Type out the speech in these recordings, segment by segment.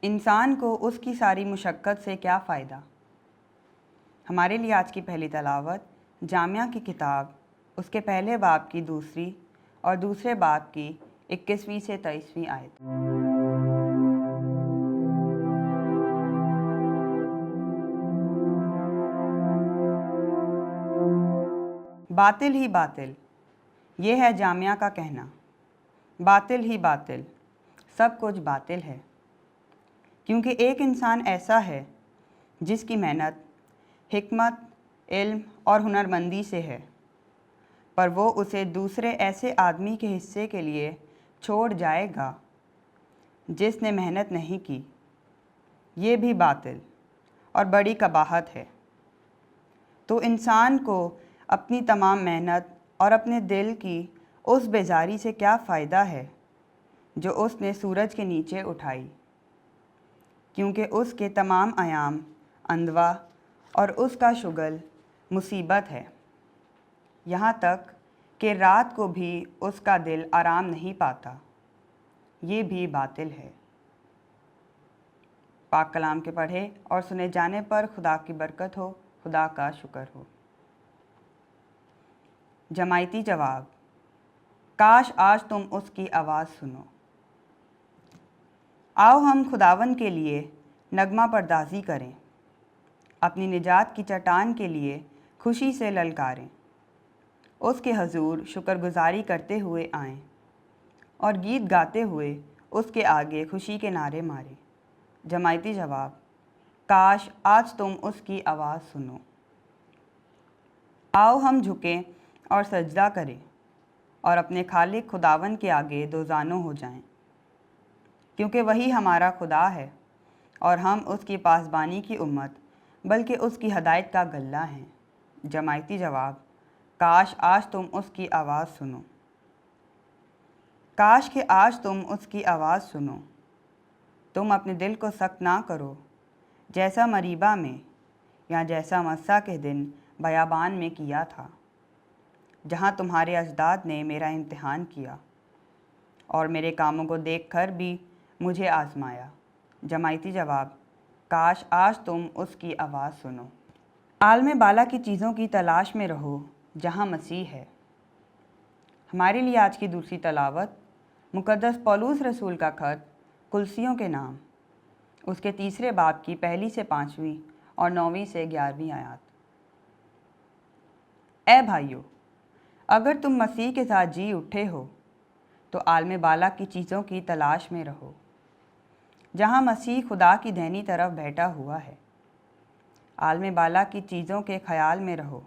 انسان کو اس کی ساری مشقت سے کیا فائدہ؟ ہمارے لیے آج کی پہلی تلاوت جامعہ کی کتاب اس کے پہلے باب کی دوسری اور دوسرے باب کی 21ویں سے 23ویں آیت۔ باطل ہی باطل، یہ ہے جامعہ کا کہنا۔ باطل ہی باطل، سب کچھ باطل ہے، کیونکہ ایک انسان ایسا ہے جس کی محنت، حکمت، علم اور ہنرمندی سے ہے، پر وہ اسے دوسرے ایسے آدمی کے حصے کے لیے چھوڑ جائے گا جس نے محنت نہیں کی۔ یہ بھی باطل اور بڑی قباحت ہے۔ تو انسان کو اپنی تمام محنت اور اپنے دل کی اس بیزاری سے کیا فائدہ ہے جو اس نے سورج کے نیچے اٹھائی، کیونکہ اس کے تمام ایام اندوا اور اس کا شغل مصیبت ہے، یہاں تک کہ رات کو بھی اس کا دل آرام نہیں پاتا۔ یہ بھی باطل ہے۔ پاک کلام کے پڑھے اور سنے جانے پر خدا کی برکت ہو، خدا کا شکر ہو۔ جماعتی جواب: کاش آج تم اس کی آواز سنو۔ آؤ ہم خداوند کے لیے نغمہ پردازی کریں، اپنی نجات کی چٹان کے لیے خوشی سے للکاریں، اس کے حضور شکر گزاری کرتے ہوئے آئیں اور گیت گاتے ہوئے اس کے آگے خوشی کے نعرے ماریں۔ جماعتی جواب: کاش آج تم اس کی آواز سنو۔ آؤ ہم جھکیں اور سجدہ کریں اور اپنے خالق خداوند کے آگے دوزانوں ہو جائیں، کیونکہ وہی ہمارا خدا ہے اور ہم اس کی پاسبانی کی امت بلکہ اس کی ہدایت کا غلہ ہیں۔ جماعتی جواب: کاش آج تم اس کی آواز سنو۔ کاش کہ آج تم اس کی آواز سنو۔ تم اپنے دل کو سخت نہ کرو، جیسا مریبہ میں یا جیسا مسا کے دن بیابان میں کیا تھا، جہاں تمہارے اجداد نے میرا امتحان کیا اور میرے کاموں کو دیکھ کر بھی مجھے آزمایا۔ جماعتی جواب: کاش آج تم اس کی آواز سنو۔ عالم بالا کی چیزوں کی تلاش میں رہو جہاں مسیح ہے۔ ہمارے لیے آج کی دوسری تلاوت مقدس پولس رسول کا خط کلسیوں کے نام، اس کے تیسرے باب کی 1 سے 5 اور 9 سے 11 آیات۔ اے بھائیو، اگر تم مسیح کے ساتھ جی اٹھے ہو تو عالم بالا کی چیزوں کی تلاش میں رہو، جہاں مسیح خدا کی دہنی طرف بیٹھا ہوا ہے۔ عالم بالا کی چیزوں کے خیال میں رہو،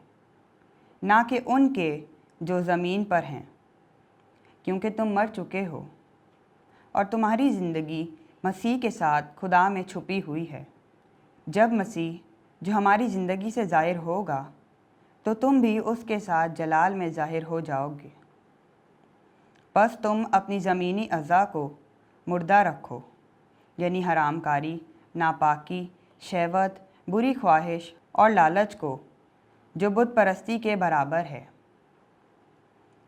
نہ کہ ان کے جو زمین پر ہیں، کیونکہ تم مر چکے ہو اور تمہاری زندگی مسیح کے ساتھ خدا میں چھپی ہوئی ہے۔ جب مسیح جو ہماری زندگی سے ظاہر ہوگا تو تم بھی اس کے ساتھ جلال میں ظاہر ہو جاؤ گے۔ بس تم اپنی زمینی اعضاء کو مردہ رکھو، یعنی حرام کاری، ناپاکی، شہوت، بری خواہش اور لالچ کو، جو بت پرستی کے برابر ہے۔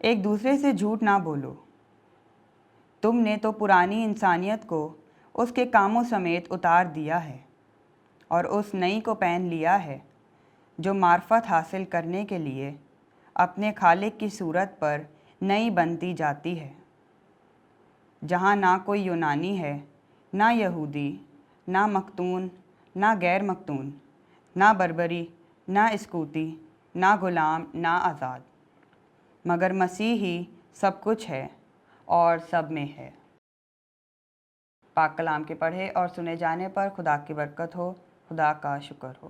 ایک دوسرے سے جھوٹ نہ بولو۔ تم نے تو پرانی انسانیت کو اس کے کاموں سمیت اتار دیا ہے اور اس نئی کو پہن لیا ہے جو معرفت حاصل کرنے کے لیے اپنے خالق کی صورت پر نئی بنتی جاتی ہے، جہاں نہ کوئی یونانی ہے، نہ یہودی، نہ مختون، نہ غیر مختون، نہ بربری، نہ اسکوتی، نہ غلام، نہ آزاد، مگر مسیح ہی سب کچھ ہے اور سب میں ہے۔ پاک کلام کے پڑھے اور سنے جانے پر خدا کی برکت ہو، خدا کا شکر ہو۔